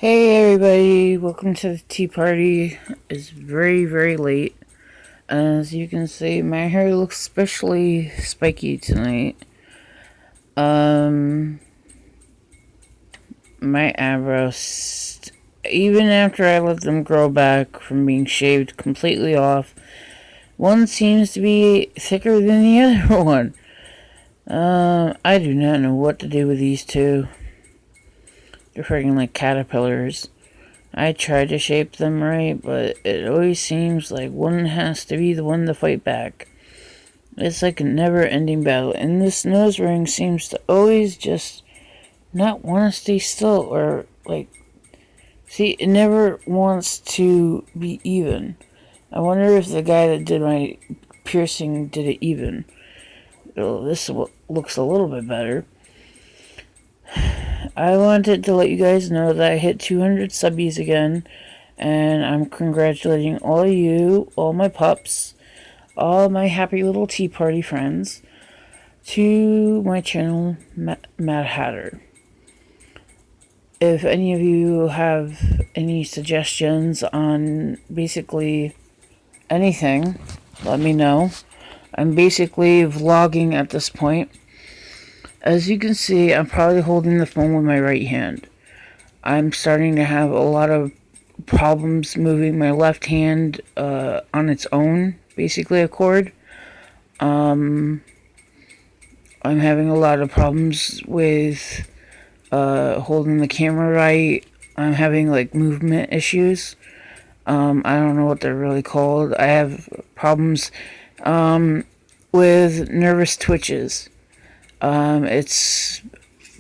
Hey everybody, welcome to the tea party. It's very, very late. As you can see, my hair looks especially spiky tonight. Um, my eyebrows, even after I let them grow back from being shaved completely off, one seems to be thicker than the other one. I do not know what to do with these two. They're freaking like caterpillars. I try to shape them right, but it always seems like one has to be the one to fight back. It's like a never-ending battle, and this nose ring seems to always just not want to stay still, or see, it never wants to be even. I wonder if the guy that did my piercing did it even. Oh, this looks a little bit better. I wanted to let you guys know that I hit 200 subbies again, and I'm congratulating all of you, all my pups, all my happy little tea party friends, to my channel, Mad Hatter. If any of you have any suggestions on basically anything, let me know. I'm basically vlogging at this point. As you can see, I'm probably holding the phone with my right hand. I'm starting to have a lot of problems moving my left hand on its own, basically accord. I'm having a lot of problems with holding the camera right. I'm having like movement issues. I don't know what they're really called. I have problems with nervous twitches. It's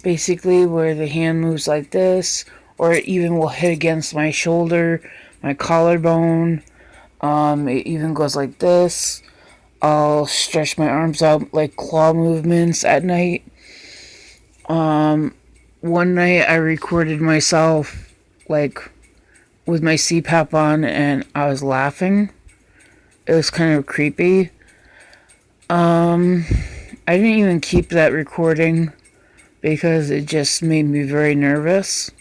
basically where the hand moves like this, or it even will hit against my shoulder, my collarbone. It even goes like this. I'll stretch my arms out like claw movements at night. One night I recorded myself like with my CPAP on and I was laughing. It was kind of creepy. I didn't even keep that recording because it just made me very nervous.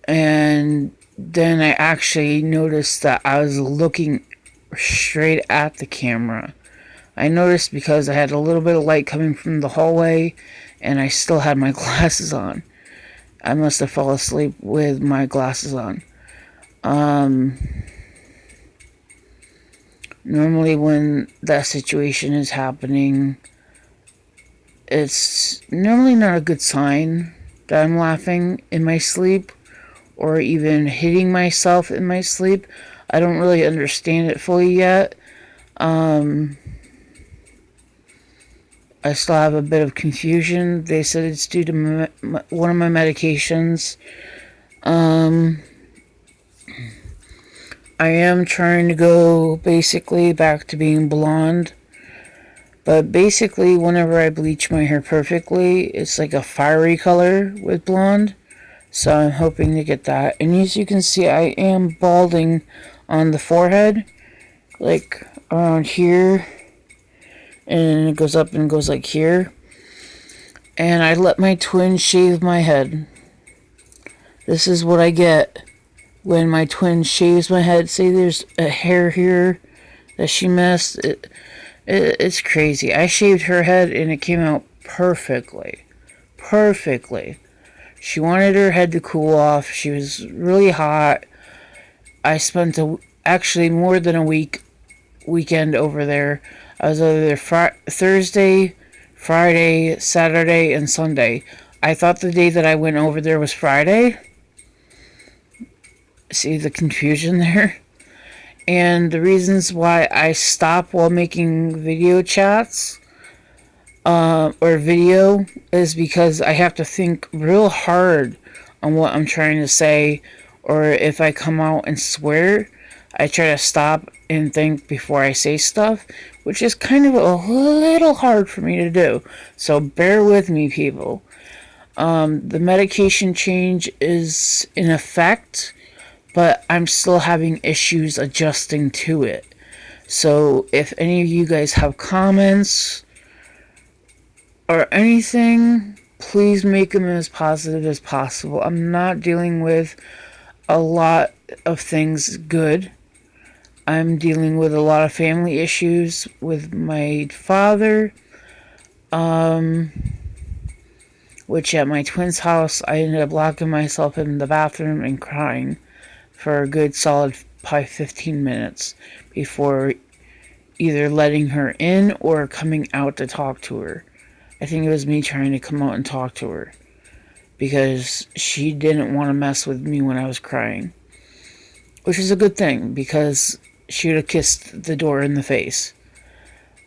And then I actually noticed that I was looking straight at the camera. I noticed because I had a little bit of light coming from the hallway and I still had my glasses on. I must have fallen asleep with my glasses on. Normally when that situation is happening, it's normally not a good sign that I'm laughing in my sleep or even hitting myself in my sleep. I don't really understand it fully yet. I still have a bit of confusion. They said it's due to one of my medications. I am trying to go basically back to being blonde. But basically, whenever I bleach my hair perfectly, it's like a fiery color with blonde. So I'm hoping to get that. And as you can see, I am balding on the forehead, like around here. And it goes up and goes like here. And I let my twin shave my head. This is what I get when my twin shaves my head. Say there's a hair here that she missed. It's crazy. I shaved her head and it came out perfectly. Perfectly. She wanted her head to cool off. She was really hot. I spent actually more than a weekend over there. I was over there Thursday, Friday, Saturday, and Sunday. I thought the day that I went over there was Friday. See the confusion there? And the reasons why I stop while making video chats or video is because I have to think real hard on what I'm trying to say, or if I come out and swear, I try to stop and think before I say stuff, which is kind of a little hard for me to do. So bear with me, people. The medication change is in effect, but I'm still having issues adjusting to it. So if any of you guys have comments or anything, please make them as positive as possible. I'm not dealing with a lot of things good. I'm dealing with a lot of family issues with my father, which at my twin's house, I ended up locking myself in the bathroom and crying for a good solid probably 15 minutes before either letting her in or coming out to talk to her. I think it was me trying to come out and talk to her because she didn't want to mess with me when I was crying, which is a good thing because she would have kissed the door in the face,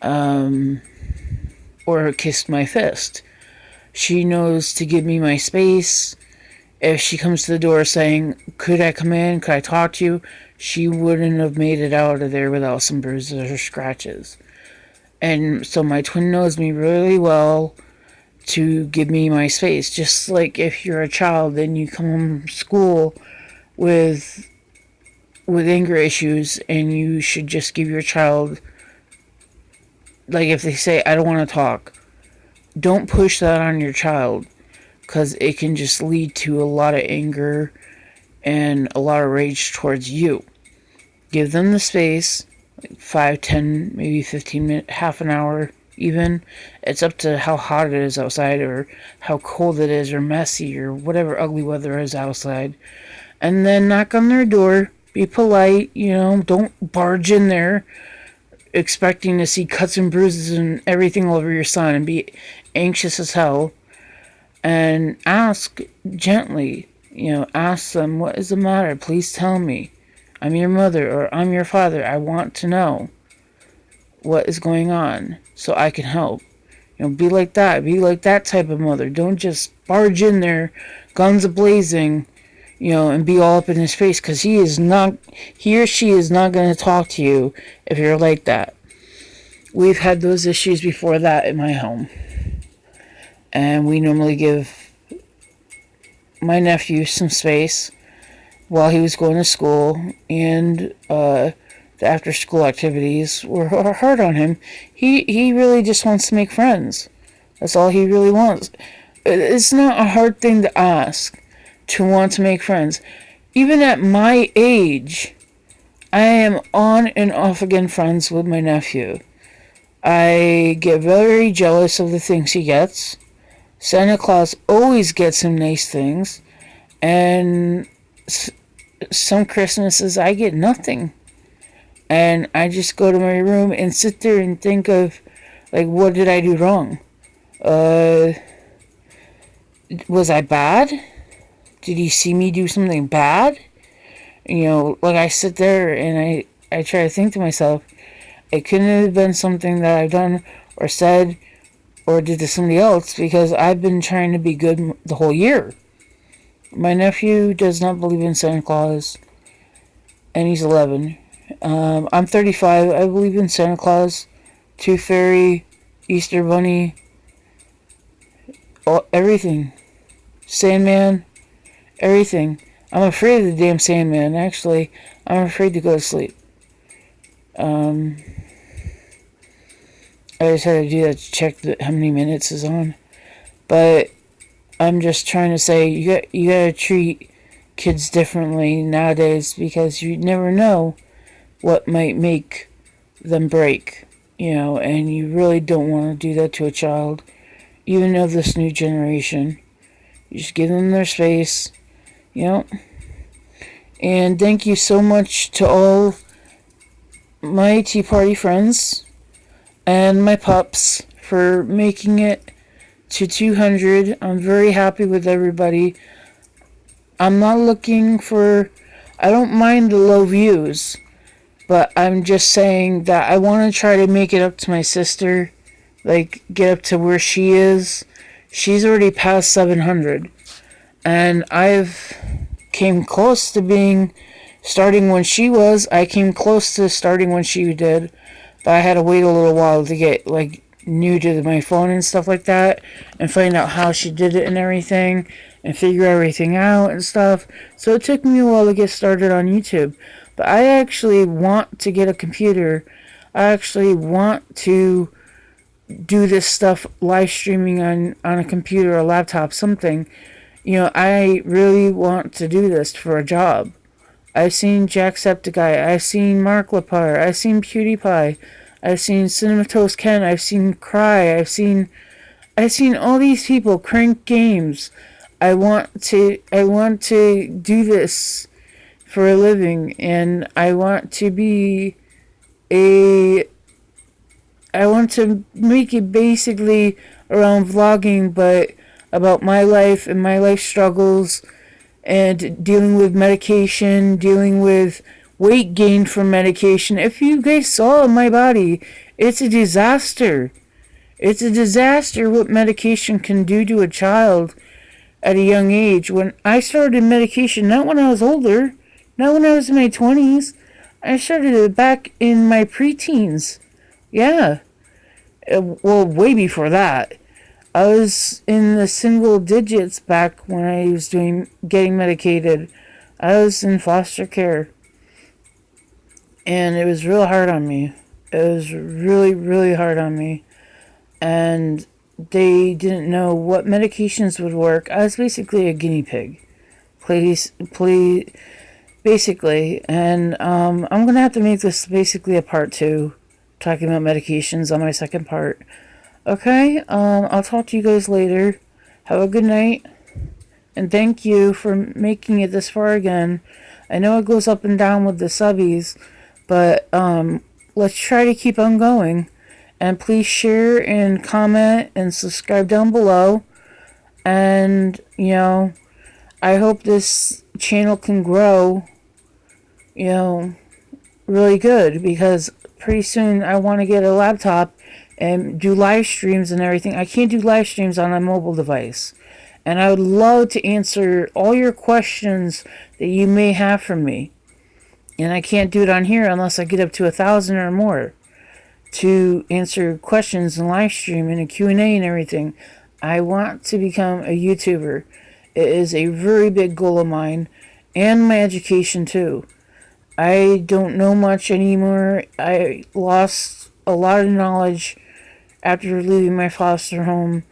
or kissed my fist. She knows to give me my space. If she comes to the door saying, "Could I come in? Could I talk to you?" she wouldn't have made it out of there without some bruises or scratches. And so my twin knows me really well to give me my space. Just like if you're a child and you come home from school with anger issues, and you should just give your child, like if they say, "I don't want to talk," don't push that on your child, because it can just lead to a lot of anger and a lot of rage towards you. Give them the space, like 5, 10, maybe 15 minutes, half an hour even. It's up to how hot it is outside or how cold it is or messy or whatever ugly weather is outside. And then knock on their door. Be polite, don't barge in there expecting to see cuts and bruises and everything all over your son and be anxious as hell. And ask gently, ask them, "What is the matter? Please tell me. I'm your mother or I'm your father. I want to know what is going on so I can help." Be like that. Be like that type of mother. Don't just barge in there, guns a-blazing, and be all up in his face, because he or she is not going to talk to you if you're like that. We've had those issues before that in my home. And we normally give my nephew some space while he was going to school, and the after school activities were hard on him. He really just wants to make friends. That's all he really wants. It's not a hard thing to ask, to want to make friends. Even at my age, I am on and off again friends with my nephew. I get very jealous of the things he gets. Santa Claus always gets him nice things, and some Christmases I get nothing. And I just go to my room and sit there and think of, like, what did I do wrong? Was I bad? Did he see me do something bad? Like I sit there and I try to think to myself, it couldn't have been something that I've done or said or did to somebody else, because I've been trying to be good the whole year. My nephew does not believe in Santa Claus, and he's 11. I'm 35. I believe in Santa Claus, Tooth Fairy, Easter Bunny, everything. Sandman, everything. I'm afraid of the damn Sandman, actually. I'm afraid to go to sleep. I just had to do that to check how many minutes is on. But I'm just trying to say, you gotta treat kids differently nowadays, because you never know what might make them break, and you really don't want to do that to a child, even of this new generation. You just give them their space, And thank you so much to all my Tea Party friends and my pups for making it to 200. I'm very happy with everybody. I'm not looking for... I don't mind the low views, but I'm just saying that I want to try to make it up to my sister. Like, get up to where she is. She's already past 700. And I've came close to starting when she was. I came close to starting when she did. But I had to wait a little while to get, new to my phone and stuff like that, and find out how she did it and everything, and figure everything out and stuff. So it took me a while to get started on YouTube. But I actually want to get a computer. I actually want to do this stuff live streaming on a computer or laptop, something. I really want to do this for a job. I've seen Jacksepticeye, I've seen Mark Lepar, I've seen PewDiePie, I've seen Cinematoast Ken, I've seen Cry, I've seen all these people crank games. I want to do this for a living, and a I want to make it basically around vlogging, but about my life and my life struggles and dealing with medication, dealing with weight gain from medication. If you guys saw my body, it's a disaster. It's a disaster what medication can do to a child at a young age. When I started medication, not when I was older, not when I was in my 20s, I started it back in my preteens. Yeah. Well, way before that. I was in the single digits back when I was getting medicated. I was in foster care. And it was real hard on me. It was really, really hard on me. And they didn't know what medications would work. I was basically a guinea pig. Please, basically. And I'm going to have to make this basically a part 2, talking about medications on my second part. Okay, I'll talk to you guys later. Have a good night. And thank you for making it this far again. I know it goes up and down with the subbies, but let's try to keep on going. And please share and comment and subscribe down below. And, I hope this channel can grow, really good, because pretty soon I want to get a laptop and do live streams and everything. I can't do live streams on a mobile device. And I would love to answer all your questions that you may have for me. And I can't do it on here unless I get up to 1,000 or more to answer questions and live stream and a Q&A and everything. I want to become a YouTuber. It is a very big goal of mine, and my education too. I don't know much anymore. I lost a lot of knowledge after leaving my foster home,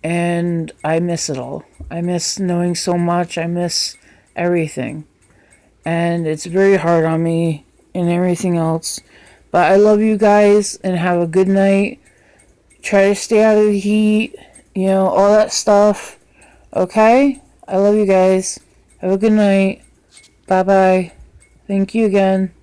and I miss it all. I miss knowing so much. I miss everything. And it's very hard on me and everything else. But I love you guys, and have a good night. Try to stay out of the heat, all that stuff. Okay? I love you guys. Have a good night. Bye-bye. Thank you again.